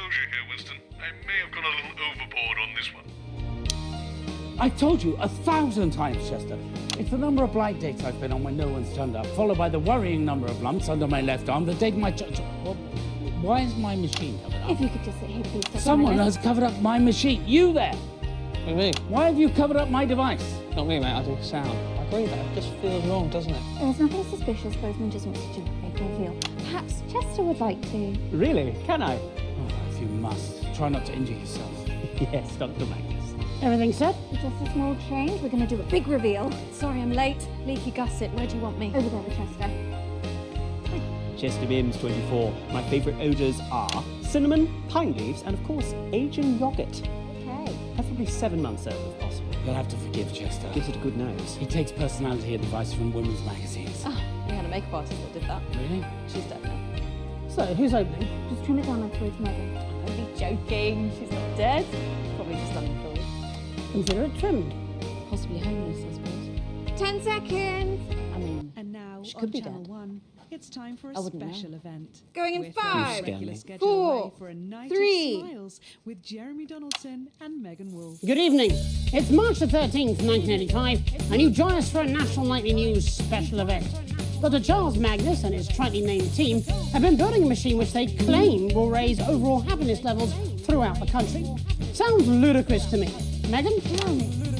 disclosure here, Winston. I may have gone a little overboard on this one. I've told you 1,000 times, Chester. It's the number of blind dates I've been on when no one's turned up, followed by the worrying number of lumps under my left arm, the date my well, why is my machine covered up? If you could just sit here, please. Someone has covered up my machine. You there! What do you mean? Why have you covered up my device? Not me, mate. I do sound. I agree, though. It just feels wrong, doesn't it? There's nothing suspicious. Bozeman just wants to do a big reveal. Perhaps Chester would like to. Really? Can I? Oh, if you must, try not to injure yourself. Yes, Dr. Magnus. Everything set? Just a small change. We're going to do a big reveal. Sorry I'm late. Leaky gusset, where do you want me? Over there with Chester. Chester Mims, 24. My favourite odours are cinnamon, pine leaves, and of course, Asian yogurt. Okay. Preferably 7 months old if possible. You'll have to forgive Chester. Gives it a good nose. He takes personality advice from women's magazines. Oh, we had a makeup artist that did that. Really? She's dead now. So, who's opening? Just trim it down and throw it to Megan. I'm only joking. She's not dead. Probably just unemployed. Consider it trimmed. Possibly homeless, I suppose. 10 seconds. I mean, And now She on could be Channel dead. 1, it's time for a I wouldn't know. special event. Going in We're 5, throwing You scare regular me. schedule 4, away for a night 3. of smiles with Jeremy Donaldson and Megan Wolfe. Good evening. It's March the 13th, 1985, and you join us for a National Nightly News special event. Dr. Charles Magnus and his tritely named team have been building a machine which they claim will raise overall happiness levels throughout the country. Sounds ludicrous to me. Megan?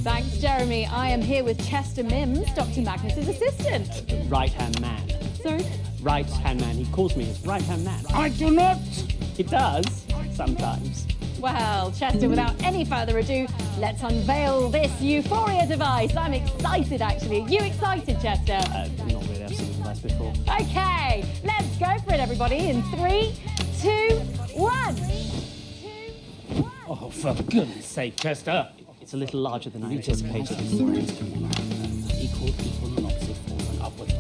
Thanks, Jeremy. I am here with Chester Mims, Dr. Magnus's assistant. Right-hand man. Sorry? Right-hand man. He calls me his right-hand man. I do not! He does, sometimes. Well, Chester, without any further ado, let's unveil this Euphoria device. I'm excited, actually. Are you excited, Chester? Not really, I've seen the device before. Okay, let's go for it, everybody. In 3, 2, 1. Oh, for goodness sake, Chester. It's a little larger than I anticipated. Science, come on. Equal, and opposite force, and upwards.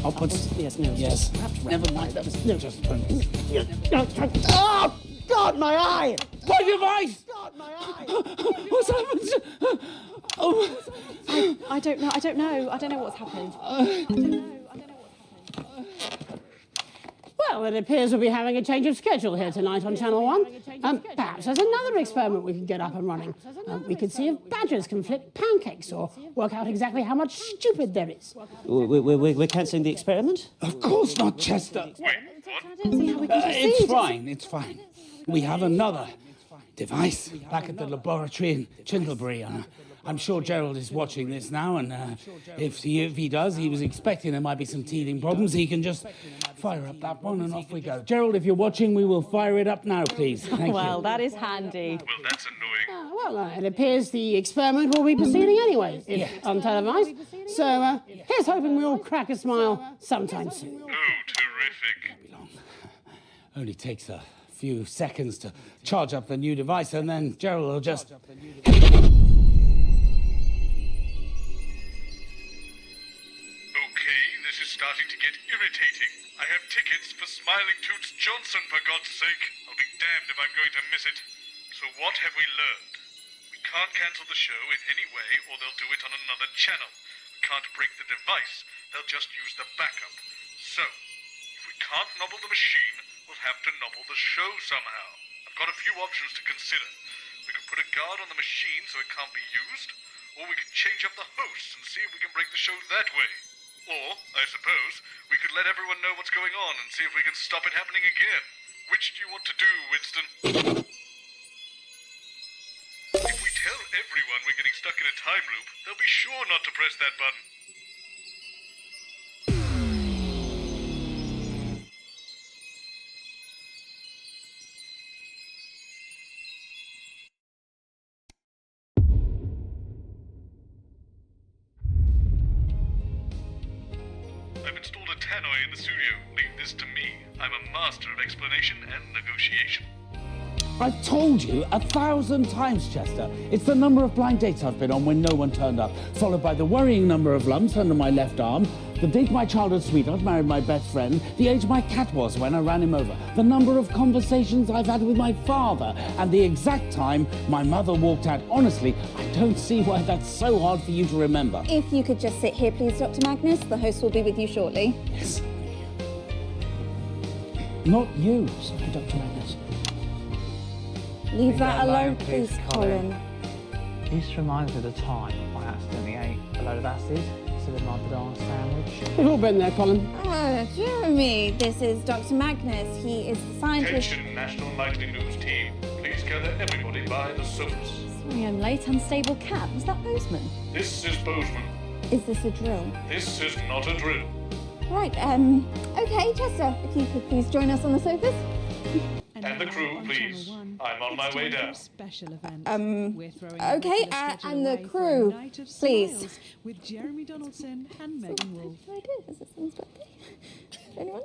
Upwards. Yes, no. Yes. Perhaps Never mind, that was just... Oh, God, my eye! My device! God, my eye! What's happened? Oh, I don't know. I don't know what's happened. Well, it appears we'll be having a change of schedule here tonight on Channel 1. Perhaps there's another experiment we can get up and running. We could see if badgers can flip pancakes or work out exactly how much stupid there is. We're cancelling the experiment? of course not, Chester. I don't see how we can proceed. It's fine. We have another device back at the laboratory in Chindlebury. I'm sure Gerald is watching this now, and if he does, he was expecting there might be some teething problems. He can just fire up that one, and off we go. Gerald, if you're watching, we will fire it up now, please. Thank Well, you. that is handy. Well, that's annoying. It appears the experiment will be proceeding anyway, if untelevised. So here's hoping we all crack a smile sometime soon. Oh, terrific. Only takes a few seconds to charge up the new device, and then Gerald will just... Okay, this is starting to get irritating. I have tickets for Smiling Toots Johnson, for God's sake. I'll be damned if I'm going to miss it. So what have we learned? We can't cancel the show in any way, or they'll do it on another channel. We can't break the device. They'll just use the backup. So, if we can't nobble the machine, we'll have to nobble the show somehow. I've got a few options to consider. We could put a guard on the machine so it can't be used, or we could change up the hosts and see if we can break the show that way. Or, I suppose, we could let everyone know what's going on and see if we can stop it happening again. Which do you want to do, Winston? If we tell everyone we're getting stuck in a time loop, they'll be sure not to press that button. I've installed a tannoy in the studio. Leave this to me. I'm a master of explanation and negotiation. I've told you 1,000 times, Chester. It's the number of blind dates I've been on when no one turned up, followed by the worrying number of lumps under my left arm, the date my childhood sweetheart married my best friend, the age my cat was when I ran him over, the number of conversations I've had with my father, and the exact time my mother walked out. Honestly, I don't see why that's so hard for you to remember. If you could just sit here, please, Dr. Magnus. The host will be with you shortly. Yes. Not you. Sorry, Dr. Magnus. Leave that alone, please, Colin. This reminds me of the time I accidentally ate a load of acid instead of my banana sandwich. We've all been there, Colin. Jeremy, this is Dr. Magnus. He is the scientist. Attention, National Nightly News team. Please gather everybody by the sofas. Sorry I'm late, unstable cat. Was that Bozeman? This is Bozeman. Is this a drill? This is not a drill. Right, okay, Chester, if you could please join us on the sofas. And the crew, please. I'm on my way down. Special event. Okay, schedule and the away for a crew, night of please. smiles with Jeremy Donaldson and Megan Wolf. No idea. Is it someone's birthday? Anyone?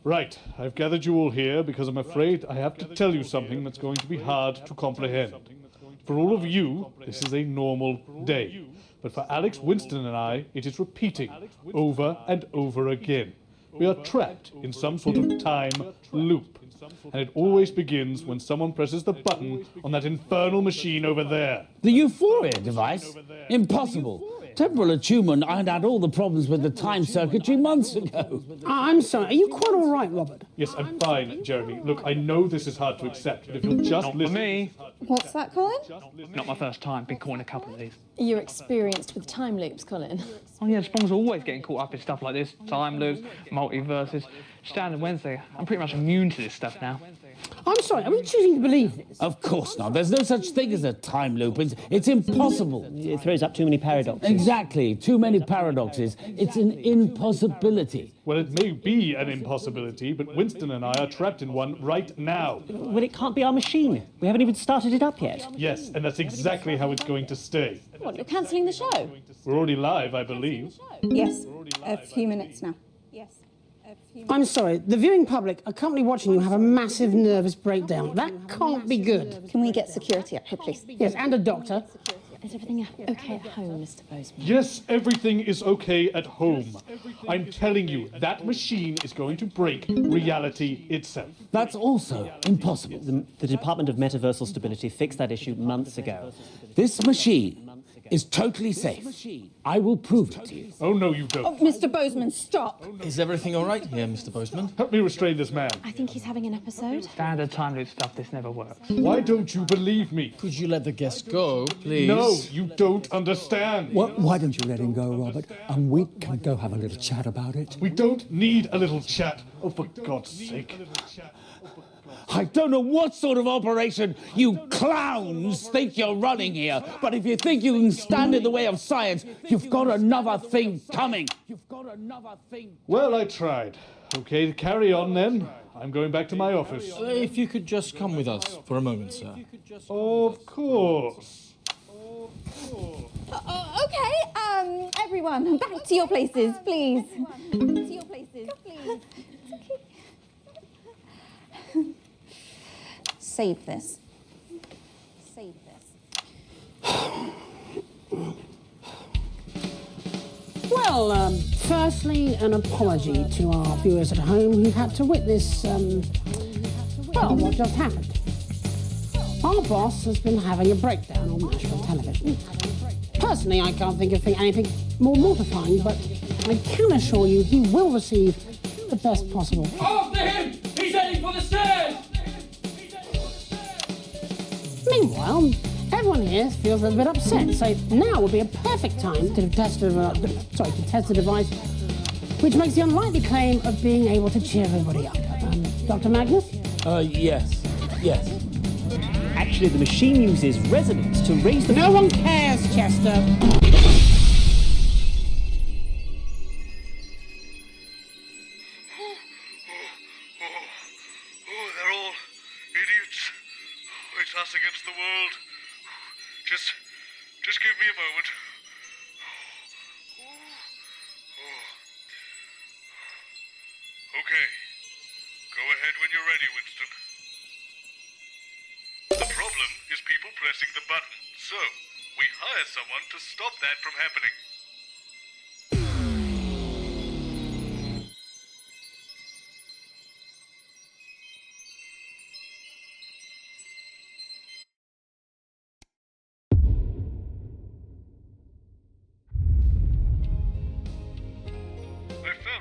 Right, I've gathered you all here because I'm afraid I have to tell you something that's going to be hard to comprehend. For all of you, this is a normal day. But for Alex, Winston, and I, it is repeating over and over again. We are trapped in some sort of time loop. And it always begins when someone presses the button on that infernal machine over there. The Euphoria device? Impossible. Temporal attunement ironed out all the problems with the time circuitry months ago. I'm sorry, are you quite all right, Robert? Yes, I'm fine, Jeremy. Look, I know this is hard to accept, but if you'll just listen... Me? What's that, Colin? Not my first time. Been caught in a couple of these. You're experienced with time loops, Colin. Oh yeah, Spong's always getting caught up in stuff like this. Time loops, multiverses. Standard Wednesday. I'm pretty much immune to this stuff now. I'm sorry, are we choosing to believe this? Of course not. There's no such thing as a time loop. It's impossible. It throws up too many paradoxes. Exactly. Too many paradoxes. It's an impossibility. Well, it may be an impossibility, but Winston and I are trapped in one right now. Well, it can't be our machine. We haven't even started it up yet. Yes, and that's exactly how it's going to stay. What, you're cancelling the show? We're already live, I believe. Yes, a few minutes now. Yes, a few minutes. I'm sorry, the viewing public are currently watching you have a massive nervous breakdown. That can't be good. Can we get security up here, please? Yes, and a doctor. Is everything okay at home, Mr. Bozeman? Yes, everything is okay at home. I'm telling you, that machine is going to break reality itself. That's also impossible. The Department of Metaversal Stability fixed that issue months ago. This machine is totally safe. I will prove it to you. Oh, no, you don't. Oh, Mr. Bozeman, stop. Is everything all right here, Mr. Bozeman? Help me restrain this man. I think he's having an episode. Standard time loop stuff, this never works. Why don't you believe me? Could you let the guest go, please? No, you don't understand. Why don't you let him go, Robert, and we can go have a little chat about it? We don't need a little chat. Oh, for God's sake. I don't know what sort of operation you clowns think you're running here, but if you think you can stand in the way of science, you've got another thing coming. Well, I tried. Okay, carry on then. I'm going back to my office. If you could just come with us for a moment, sir. Of course. Okay, everyone, back to your places, please. Back to your places, please. Save this. Save this. Well, firstly, an apology to our viewers at home who've had to witness, well, what just happened. Our boss has been having a breakdown on national television. Personally, I can't think of anything more mortifying, but I can assure you he will receive the best possible care. After him! He's heading for the stairs! Meanwhile, everyone here feels a bit upset, so now would be a perfect time to test the device, which makes the unlikely claim of being able to cheer everybody up. Dr. Magnus? Yes. Actually, the machine uses resonance to raise the... No one cares, Chester. They're all idiots. It's us against the world. Just give me a moment. Okay. Go ahead when you're ready, Winston. The problem is people pressing the button, so we hire someone to stop that from happening.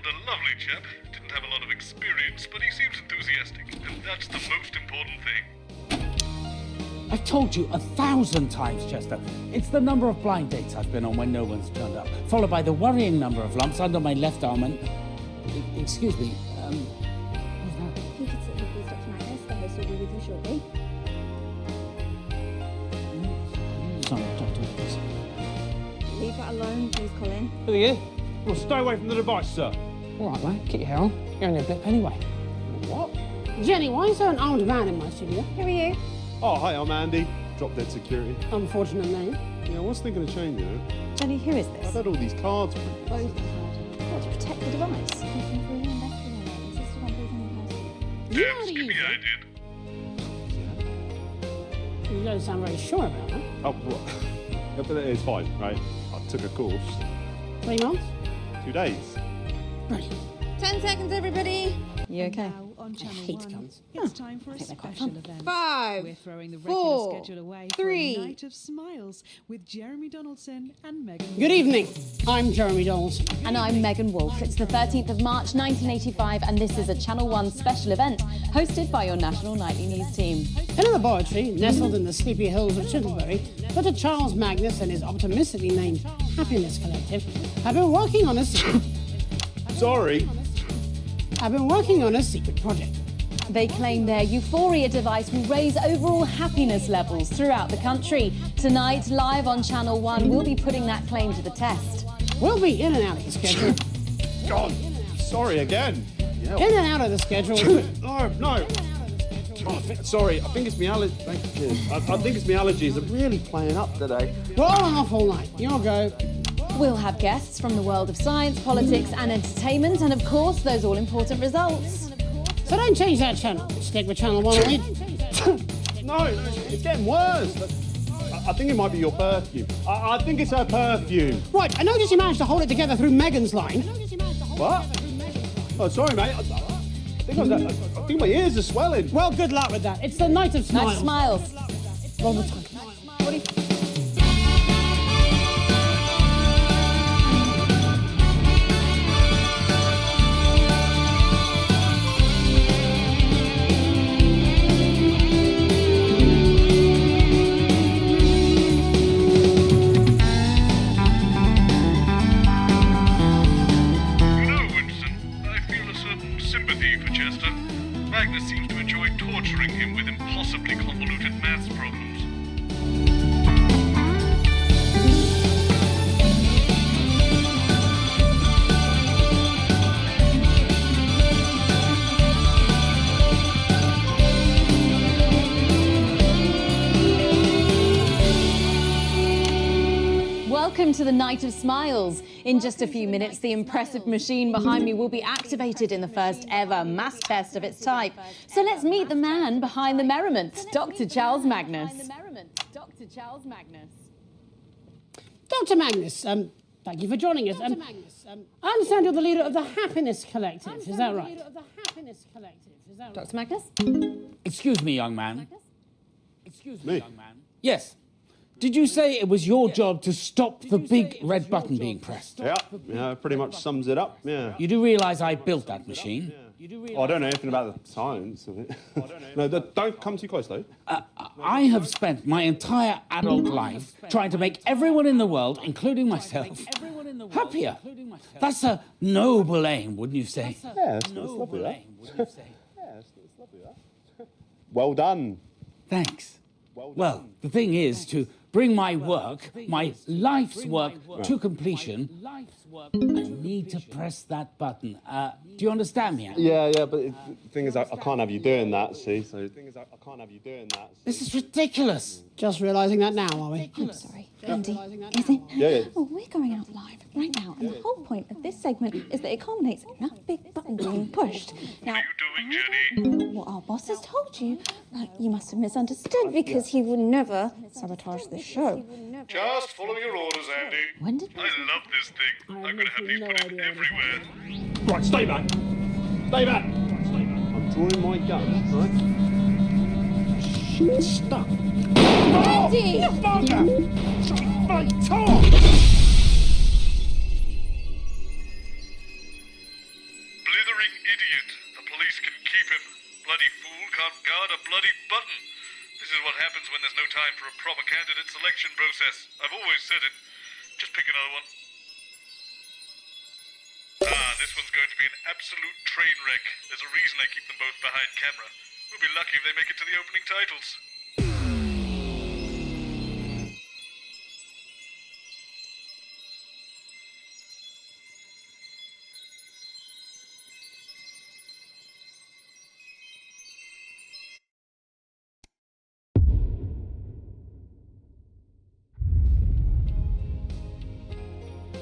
a lovely chap. Didn't have a lot of experience, but he seems enthusiastic, and that's the most important thing. I've told you 1,000 times, Chester. It's the number of blind dates I've been on when no one's turned up, followed by the worrying number of lumps under my left arm and... Excuse me, who's that? You can sit here, please, Dr. Magnus. The host will be with you shortly. Sorry, Dr. Magnus. Leave that alone, please, Colin. Who are you? Well, stay away from the device, sir. All right, mate. Keep your hair on. You're only a blip anyway. What? Jenny, why is there an old man in my studio? Who are you? Oh, hi, I'm Andy. Drop Dead Security. Unfortunate name. Yeah, I was thinking of changing it. Jenny, who is I've this? had all these cards printed. What, to protect the device? He's been through an investigation on it. Insisted on proving in person. You know how to Skippy, use I it? did. You don't sound very sure about that. Oh, what? Yeah, but it's fine, right? I took a course. 3 months? 2 days. Brilliant. 10 seconds, everybody. You okay? Now on Channel hate 1, guns. it's time for a think they're quite special fun. event. 5, We're throwing the regular 4, schedule away 3. for a night of smiles with Jeremy Donaldson and Megan. Good evening. I'm Jeremy Donaldson. And I'm Megan Wolfe. It's the 13th of March 1985 and this is a Channel 1 special event hosted by your national nightly news team. In a laboratory nestled in the sleepy hills of Chittlebury, Dr. Charles Magnus and his optimistically named Happiness Collective have been working on a Sorry. secret project. They claim their euphoria device will raise overall happiness levels throughout the country. Tonight, live on Channel 1, we'll be putting that claim to the test. We'll be in and out of the schedule. God, sorry again. Yeah. In and out of the schedule. No. Oh, sorry, I think it's my allergies. Thank you. I think it's my allergies. I'm really playing up today. We're on and off all night. Your go. We'll have guests from the world of science, politics and entertainment and of course those all-important results. So don't change that channel. Stick with Channel 1 or No, it's getting worse. I think it might be your perfume. I think it's her perfume. Right, I noticed you managed to hold it together through Megan's line. What? Oh, sorry, mate. I think my ears are swelling. Well, good luck with that. It's the night of smiles. Nice smiles. Roll the time. Sympathy for Chester. Magnus seems to enjoy torturing him with impossibly convoluted maths problems. Welcome to the Night of Smiles. In just a few minutes, the impressive machine behind me will be activated in the first ever mass test of its type. So let's meet the man behind the merriment, Dr. Charles Magnus. Dr. Magnus, thank you for joining us. I understand you're the leader of the Happiness Collective, is that right? Dr. Magnus? Excuse me, young man. Excuse me, Me? young man. Yes. Did you say it was your job to stop the big red button being pressed? Yeah, pretty much sums it up, yeah. You do realise I built that machine? Oh, I don't know anything about the science of it. No, don't come too close, though. I have spent my entire adult life trying to make everyone in the world, including myself, happier. That's a noble aim, wouldn't you say? Yeah, it's lovely, that. It's lovely, that. Well done. Thanks. Well, the thing is, to bring my work, my life's work, to completion, I need to press that button. Do you understand me, Andy? Yeah, but the thing is, I can't have you doing that, see? This is ridiculous. Just realising that now, are we? I'm sorry, Andy. Is it? Yeah. Oh, we're going out live right now, and the whole point of this segment is that it culminates in a big button being pushed. Now, What are you doing, I don't know what our boss has told you, but you must have misunderstood because he would never sabotage the show. Just follow your orders, Andy. When did I love this thing. I'm going to have these put in everywhere. Right, stay back. Stay back. I'm drawing my gun, right? Shit, stop. Andy! bloody button. This is what happens when there's no time for a proper candidate selection process. I've always said it. Just pick another one. This one's going to be an absolute train wreck. There's a reason I keep them both behind camera. We'll be lucky if they make it to the opening titles.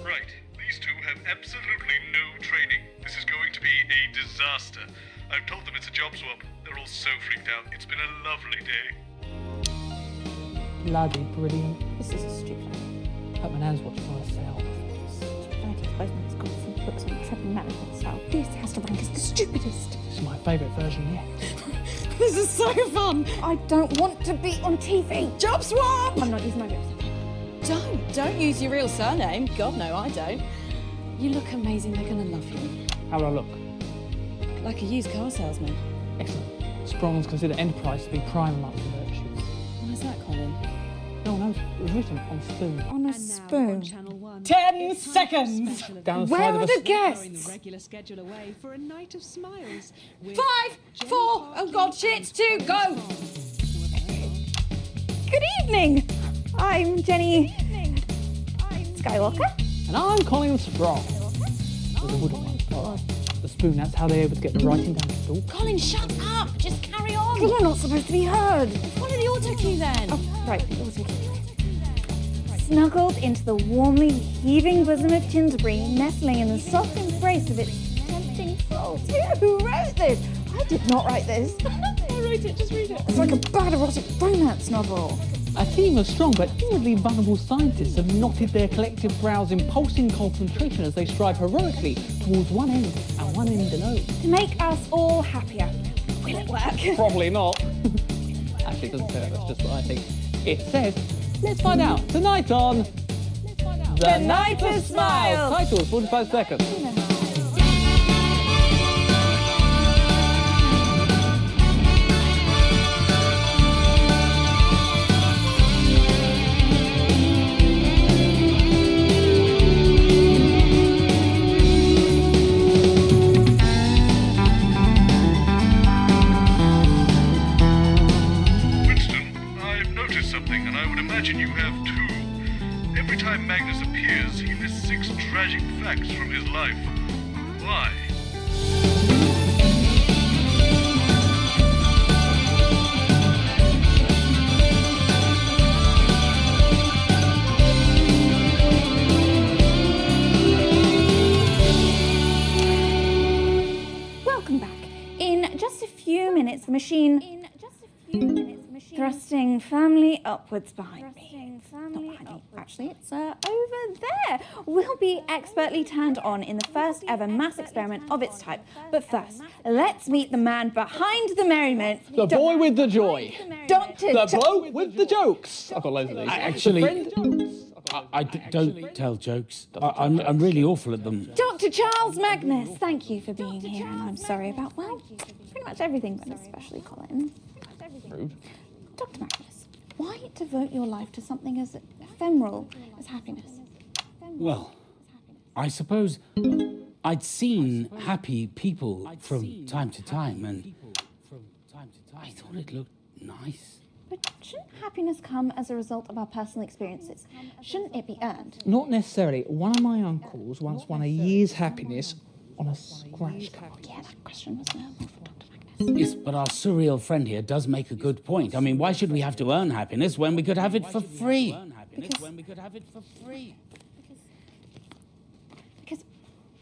Right, these two have absolutely no training. This is going to be a disaster. I've told them it's a job swap. They're all so freaked out. It's been a lovely day. Bloody brilliant. This is a stupid idea. Hope my nan's watching myself. Stupid idea. Bozeman's got some books on trip and management style. This has to rank as the stupidest. This is my favourite version yet. This is so fun. I don't want to be on TV. Job swap! I'm not using my real surname. Don't use your real surname. God, no, I don't. You look amazing. They're going to love you. How will I look? Like a used car salesman. Excellent. Sprongs consider enterprise to be prime amongst the virtues. Why is that, Colin? No one knows. It was written on spoon. On a spoon. 10 seconds. Down the Where side are of the a guests? The regular schedule away for a night of smiles. 5, 4, oh God, shit, 2, go! Good evening. I'm Jenny Skywalker. And I'm Colin Sprong. There's a wooden one. The spoon, that's how they're able to get the writing down the door. Colin, shut up! Just carry on! You're not supposed to be heard. Follow the auto cue then. Oh, right, the auto cue. Snuggled into the warmly heaving bosom of Tinderbury, nestling in the soft embrace of its tempting soul. Who wrote this? I did not write this. I wrote it, just read it. It's like a bad erotic romance novel. A team of strong but inwardly vulnerable scientists have knotted their collective brows in pulsing concentration as they strive heroically towards one end and one end alone. To make us all happier. Will it work? Probably not. Actually, it doesn't say that, that's just what I think. It says, let's find out. Tonight on The Night of Smiles. Titles, 45 seconds. You have too. Every time Magnus appears, he lists 6 tragic facts from his life. Why? Welcome back. In just a few minutes, the machine thrusting firmly upwards behind me. Not behind me, actually, it's over there. Will be expertly turned on in the first ever mass experiment of its type. But first, let's meet the man behind the merriment. The boy with the joy. Dr. The bloke with the jokes. I've got loads of these. Actually, I don't tell jokes. I'm really awful at them. Dr. Charles Magnus, thank you for being here, and I'm sorry about, well, pretty much everything, but especially Colin. Rude. Dr. Magnus, why devote your life to something as ephemeral as happiness? Well, I suppose I'd seen happy people from time to time, and I thought it looked nice. But shouldn't happiness come as a result of our personal experiences? Shouldn't it be earned? Not necessarily. One of my uncles once won a year's happiness on a scratch card. Yeah, that question was more for Dr. Magnus. Yes, but our surreal friend here does make a good point. I mean, why should we have to earn happiness when we could have it for free? Because,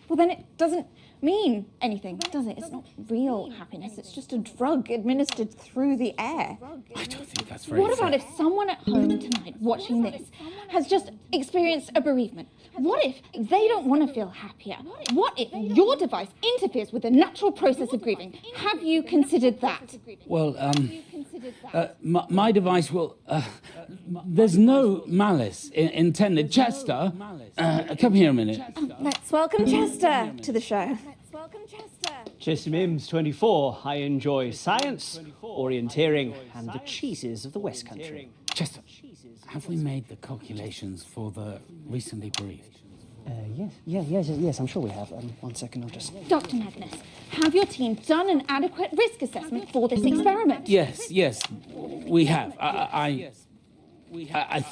well, then it doesn't mean anything, does it? It's not real happiness. It's just a drug administered through the air. I don't think that's very What fair. about if someone at home tonight watching this has just experienced a bereavement? What if they don't want to feel happier? What if your device interferes with the natural process of grieving? Have you considered that? Well, my device will... there's no malice intended. Chester, come here a minute. Let's welcome Chester to the show. Chester Mims, 24. I enjoy science, orienteering, and the cheeses of the West Country. Chester, have we made the calculations for the recently bereaved? Yes, I'm sure we have. 1 second, I'll just... Dr. Magnus, have your team done an adequate risk assessment for this experiment? Yes, we have. I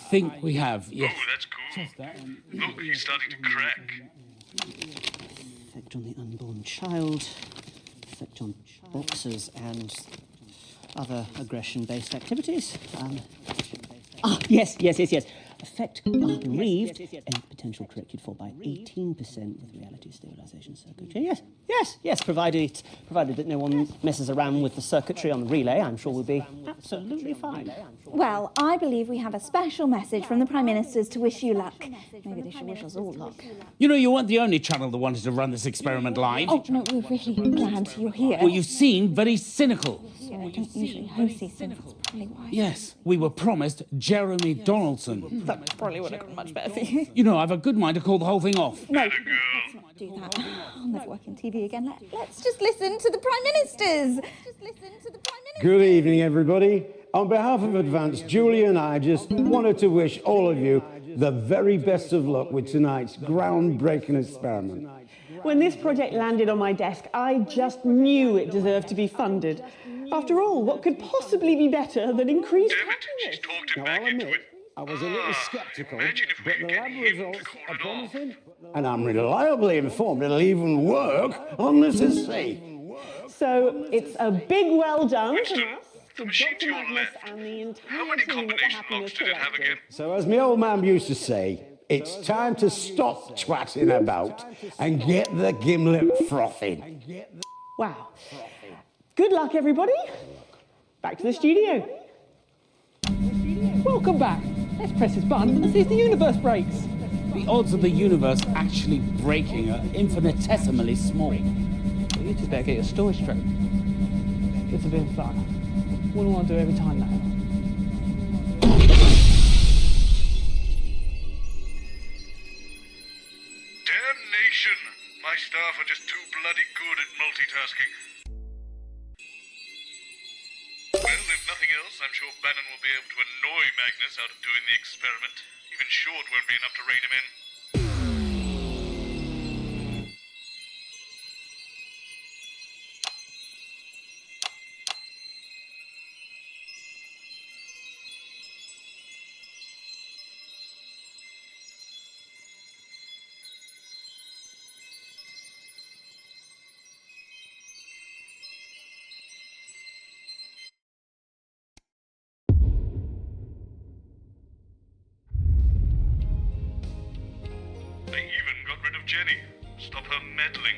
think we have, yes. Oh, that's cool. Look, he's starting to crack. Effect on the unborn child, effect on boxers and other aggression-based activities. Yes. Effect on bereaved, any potential corrected for by 18% with reality stabilization circuitry. Yes, provided that no one messes around with the circuitry on the relay, I'm sure we'll be absolutely fine. Well, I believe we have a special message from the Prime Ministers to wish you luck. Maybe they should wish us all luck. You know, you weren't the only channel that wanted to run this experiment live. Oh, no, we're really glad you're here. Well, you seem very cynical. Yeah, I don't usually host these things, that's probably why. Yes, we were promised Jeremy Donaldson. That probably would have gone much better for you. You know, I've a good mind to call the whole thing off. No, let's not do that. I'll never work in TV again. Let's just listen to the Prime Ministers. Good evening, everybody. On behalf of Advance, Julie and I just wanted to wish all of you the very best of luck with tonight's groundbreaking experiment. When this project landed on my desk, I just knew it deserved to be funded. After all, what could possibly be better than increased happiness? Now, I'll admit, I was a little sceptical, but the lab results are promising, and I'm reliably informed it'll even work on the sea. So it's a big well done from us, The machine to your left. and the entire How many team at the combination Happiness locks did it have again? So as my old man used to say, it's time to stop twatting about and get the gimlet frothing. Wow. Good luck, everybody. Back to the studio. Welcome back. Let's press this button and see if the universe breaks. The odds of the universe actually breaking are infinitesimally small. You two better get your story straight. It's a bit of fun. What do I want to do every time now? Damnation! My staff are just too bloody good at multitasking. Well, if nothing else, I'm sure Bannon will be able to annoy Magnus out of doing the experiment. Even short won't be enough to rein him in. They even got rid of Jenny. Stop her meddling.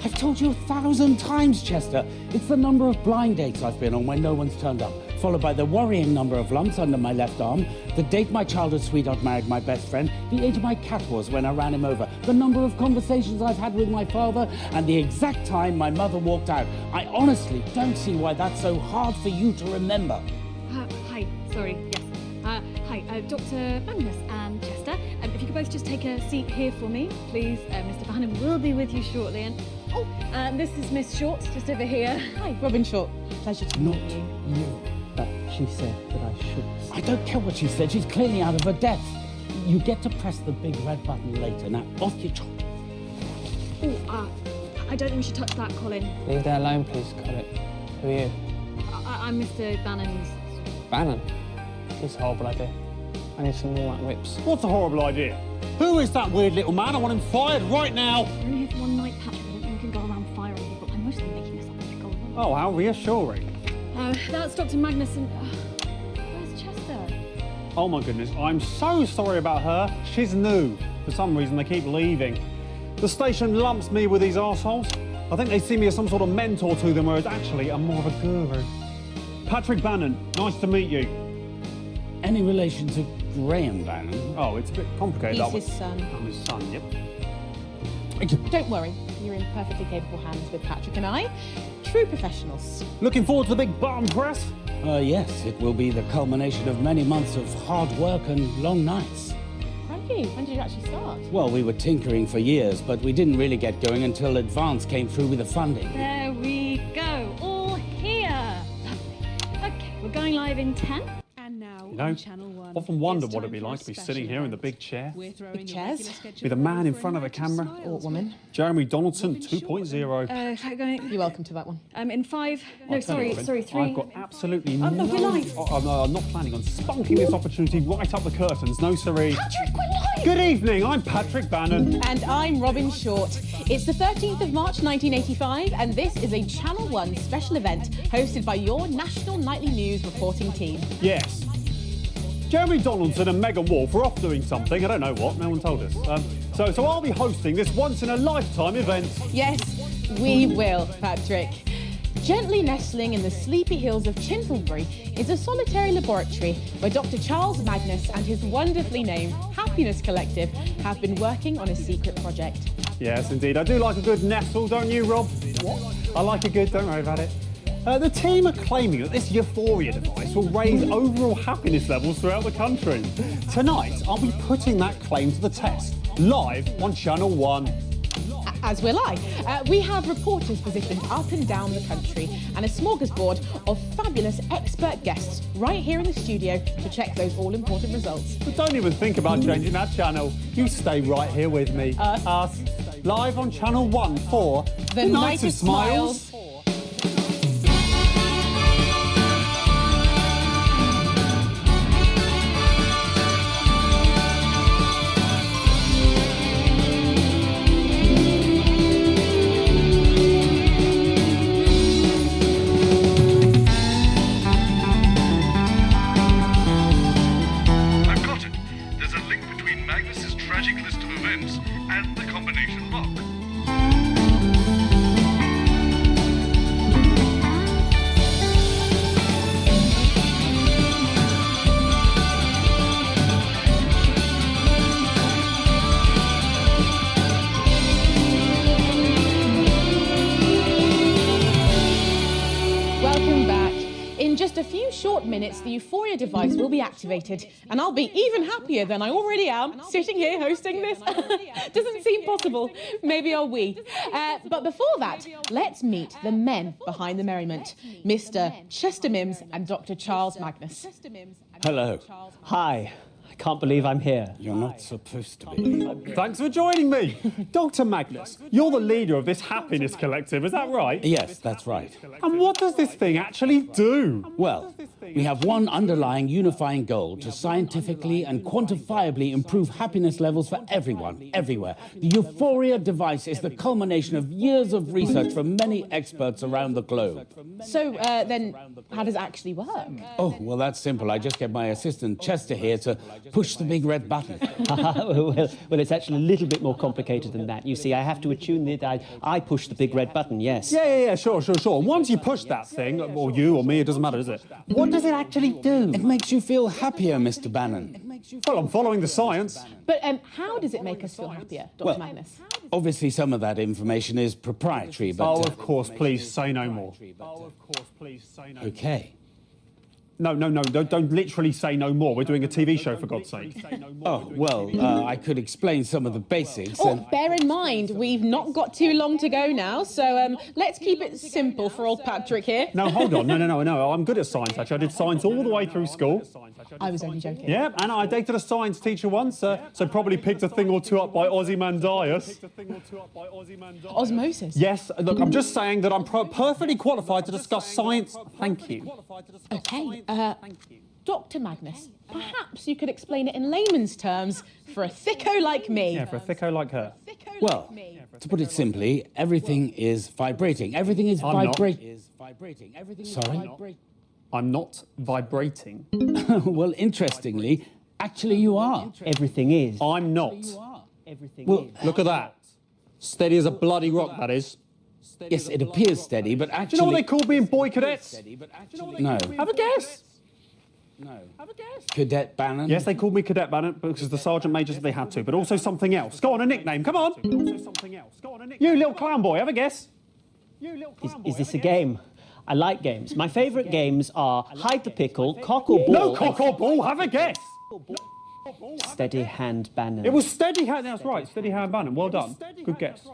I've told you 1,000 times, Chester. It's the number of blind dates I've been on when no one's turned up, followed by the worrying number of lumps under my left arm, the date my childhood sweetheart married my best friend, the age my cat was when I ran him over, the number of conversations I've had with my father, and the exact time my mother walked out. I honestly don't see why that's so hard for you to remember. Hi, sorry, yes. Hi, Dr. Magnus and Chester. If you could both just take a seat here for me, please. Mr. Bannon will be with you shortly. And this is Miss Short, just over here. Hi, Robin Short. Pleasure to meet you. You. But she said that I should. I don't care what she said. She's clearly out of her depth. You get to press the big red button later. Now, off you trot. I don't think we should touch that, Colin. Leave that alone, please, Colin. Who are you? I'm Mr. Bannon's... Bannon? It's a horrible idea. I need some more like whips. What's a horrible idea? Who is that weird little man? I want him fired right now. We're only here for one night, Patrick. I don't think we can go around firing people. I'm mostly making this up as we go along. Oh, how reassuring. That's Dr. Magnus and... where's Chester? Oh my goodness, I'm so sorry about her. She's new. For some reason, they keep leaving. The station lumps me with these arseholes. I think they see me as some sort of mentor to them, whereas actually I'm more of a guru. Patrick Bannon, nice to meet you. Any relation to Graham Bannon? Oh, it's a bit complicated. He's his son. I'm his son, yep. Don't worry, you're in perfectly capable hands with Patrick and I. True professionals. Looking forward to the big button press? Yes, it will be the culmination of many months of hard work and long nights. Crikey, you? When did you actually start? Well, we were tinkering for years, but we didn't really get going until Advance came through with the funding. There we go. All here. Lovely. Okay, we're going live in 10. And now You know, on Channel 1. often wondered it's what time it'd be for a like to be special sitting here in the event. big chair. We're throwing Big a chairs? regular schedule With a man in for front of a night camera. smiles. Or woman. Jeremy Donaldson 2.0. Going. You're welcome to that one. In 5. No, I'll tell you sorry, what, 3. I've got absolutely Oh, no, we're live. I'm not planning on spunking this opportunity right up the curtains. No, siree. Good evening, I'm Patrick Bannon. And I'm Robin Short. It's the 13th of March 1985, and this is a Channel 1 special event hosted by your national nightly news reporting team. Yes. Jeremy Donaldson and Megan Wolf are off doing something. I don't know what. No one told us. So I'll be hosting this once-in-a-lifetime event. Yes, we will, Patrick. Gently nestling in the sleepy hills of Chintlebury is a solitary laboratory where Dr. Charles Magnus and his wonderfully named Happiness Collective have been working on a secret project. Yes, indeed. I do like a good nestle, don't you, Rob? What? I like a good, don't worry about it. The team are claiming that this euphoria device will raise overall happiness levels throughout the country. Tonight, I'll be putting that claim to the test, live on Channel 1. As will I. We have reporters positioned up and down the country and a smorgasbord of fabulous expert guests right here in the studio to check those all-important results. But don't even think about changing that channel. You stay right here with me. Us. Live on Channel 1 for The Night of Smiles. I've got it. There's a link between Magnus's tragic list of events and the combination lock. Welcome back. In just a few short minutes, the Euphoria device will be activated, and I'll be even happier than I already am sitting here hosting this. Doesn't seem possible. Maybe I'll we. But before that, let's meet the men behind the merriment, Mr. Chester Mims and Dr. Charles Magnus. Hello. Hi. I can't believe I'm here. You're not supposed to be. Thanks for joining me. Dr. Magnus, you're the leader of this happiness collective, is that right? Yes, that's right. And what does this thing actually do? Well, we have one underlying unifying goal to scientifically and quantifiably improve happiness levels for everyone, everywhere. The Euphoria device is the culmination of years of research from many experts around the globe. So, then, how does it actually work? Oh, well, that's simple. I just get my assistant Chester here to push the big red button. well, it's actually a little bit more complicated than that. You see, I have to attune it. I push the big red button, yes. Yeah, sure. And once you push that thing, or you or me, it doesn't matter, does it? What does it actually do? It makes you feel happier, Mr. Bannon. Well, I'm following the science. But how does it make us feel happier, Dr. Magnus? Obviously, some of that information is proprietary, but... Oh, of course, please say no more. Okay. No, don't literally say no more. We're doing a TV show, for God's sake. Oh, well, I could explain some of the basics. Oh, bear in mind, we've not got too long to go now, so let's keep it simple for old Patrick here. No, hold on. No. I'm good at science, actually. I did science all the way through school. I was only joking. Yeah, and I dated a science teacher once, so probably picked a thing or two up by Ozymandias. Osmosis? Yes, look, I'm just saying that I'm perfectly qualified to discuss science. Thank you. Okay, Dr. Magnus, perhaps you could explain it in layman's terms for a thicko like me. Yeah, for a thicko like her. Well, to put it simply, everything is vibrating. Everything is vibrating. Sorry? I'm not vibrating. Well, interestingly, actually you are. Everything is. I'm not. Everything is. Look at that. Steady as a bloody rock, that is. Yes, it appears steady, but actually... Do you know what they call being boy cadets? No. Have a guess. No. Cadet Bannon? Yes, they called me Cadet Bannon because the sergeant major said they had to, but also something else. Go on, a nickname, come on. You little clown boy, have a guess. Is this a game? I like games. My favourite games are hide the pickle, cock or ball. No cock or ball, have a guess. Steady Hand Bannon. It was Steady Hand, that's right, Steady Hand Bannon. Well done. Good guess.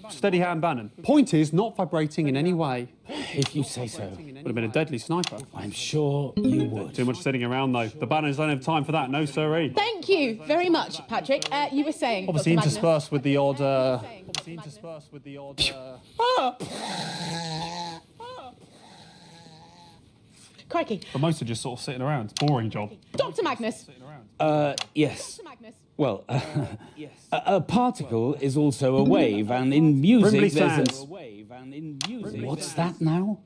Steady Hand Bannon. Point is, not vibrating in any way. If you say so. Would have been a deadly sniper. I'm sure you would. Too much sitting around, though. The Bannons don't have time for that, no siree. Thank you very much, Patrick. You were saying. Obviously Dr. Magnus. interspersed with the odd... Crikey. But most are just sort of sitting around. It's a boring job. Dr. Magnus. Yes. Dr. Magnus. Well, a particle is also a wave, and in music Brimley there's Sands. What's that now?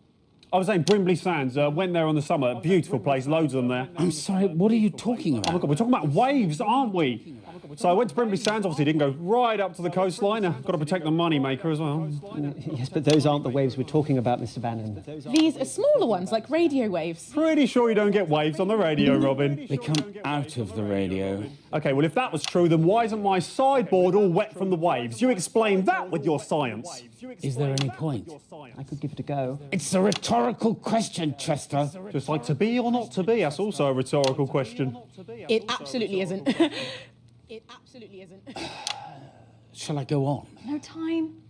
I was saying Brimley Sands. Went there in the summer. Beautiful place. Loads of them there. I'm sorry, what are you talking about? Oh my God, we're talking about waves, aren't we? So I went to Brimley Sands. Obviously, didn't go right up to the coastline. Got to protect the money maker as well. Yes, but those aren't the waves we're talking about, Mr. Bannon. These are smaller ones, like radio waves. Pretty sure you don't get waves on the radio, Robin. They come out of the radio. Okay, well, if that was true, then why isn't my sideboard all wet from the waves? You explain that with your science. Is there any point? I could give it a go. It's a rhetorical question, Chester. Just like to be or not to be, that's also a rhetorical question. It absolutely isn't. It absolutely isn't. Shall I go on? No time.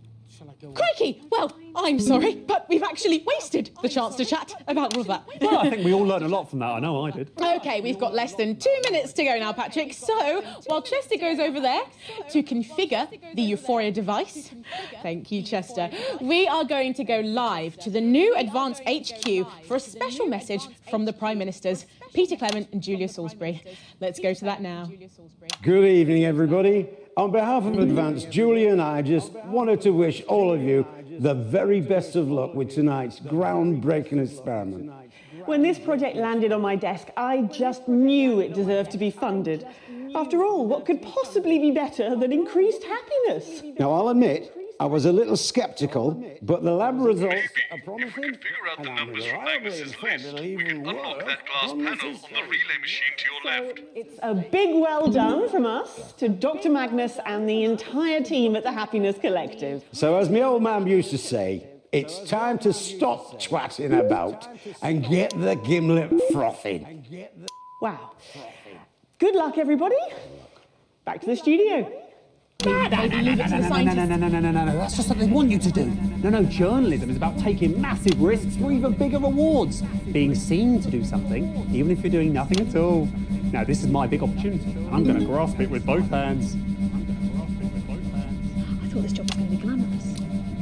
Crikey! Well, I'm sorry, but we've actually wasted the chance to chat about all of that. Well, I think we all learned a lot from that. I know I did. Okay, we've got less than 2 minutes to go now, Patrick. So, while Chester goes over there to configure the Euphoria device, thank you, Chester, we are going to go live to the new Advanced HQ for a special message from the Prime Ministers, Peter Clement and Julia Salisbury. Let's go to that now. Good evening, everybody. On behalf of Advanced, Julie and I just wanted to wish all of you the very best of luck with tonight's groundbreaking experiment. When this project landed on my desk, I just knew it deserved to be funded. After all, what could possibly be better than increased happiness? Now, I'll admit, I was a little skeptical, but the lab results are promising. If we can figure out the numbers from Magnus's list, we can unlock that glass panel on the relay machine to your left. It's a big well done from us to Dr. Magnus and the entire team at the Happiness Collective. So, as my old man used to say, it's time to stop twatting about and get the gimlet frothing. Wow. Good luck, everybody. Back to the studio. No, that's just what they want you to do. No, journalism is about taking massive risks for even bigger rewards. Being seen to do something, even if you're doing nothing at all. Now, this is my big opportunity. I'm going to grasp it with both hands. I thought this job was going to be glamorous.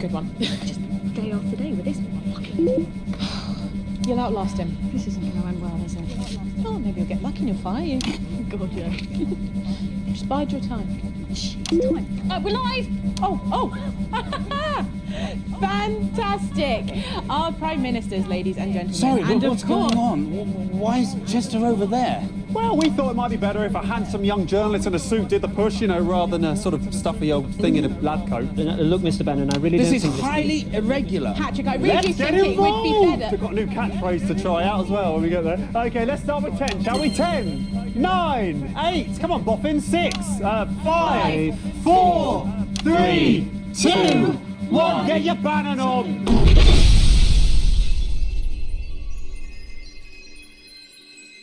Good one. Just day after day with this. You'll outlast him. This isn't going to end well, is it? Oh, maybe you'll get lucky and you'll fire you. God, yeah. Just bide your time. Time. We're live! Oh! Fantastic! Our Prime Ministers, ladies and gentlemen. Sorry, and what's going on? Why is Chester over there? Well, we thought it might be better if a handsome young journalist in a suit did the push, rather than a sort of stuffy old thing in a lab coat. Look, Mr. Bannon, I really This don't is think highly irregular. Patrick, I really Let's think get it would be involved! better. We've got a new catchphrase to try out as well when we get there. Okay, let's start with 10, shall we? 10, 9, 8, come on, Boffin, 6, 5, 4, 3, 2, 1, get your Bannon on!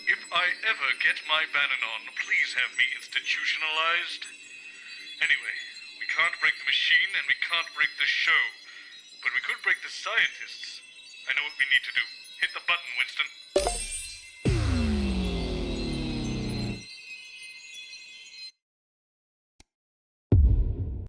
If I ever get my Bannon on, please have me institutionalized. Anyway, we can't break the machine and we can't break the show. But we could break the scientists. I know what we need to do. Hit the button, Winston.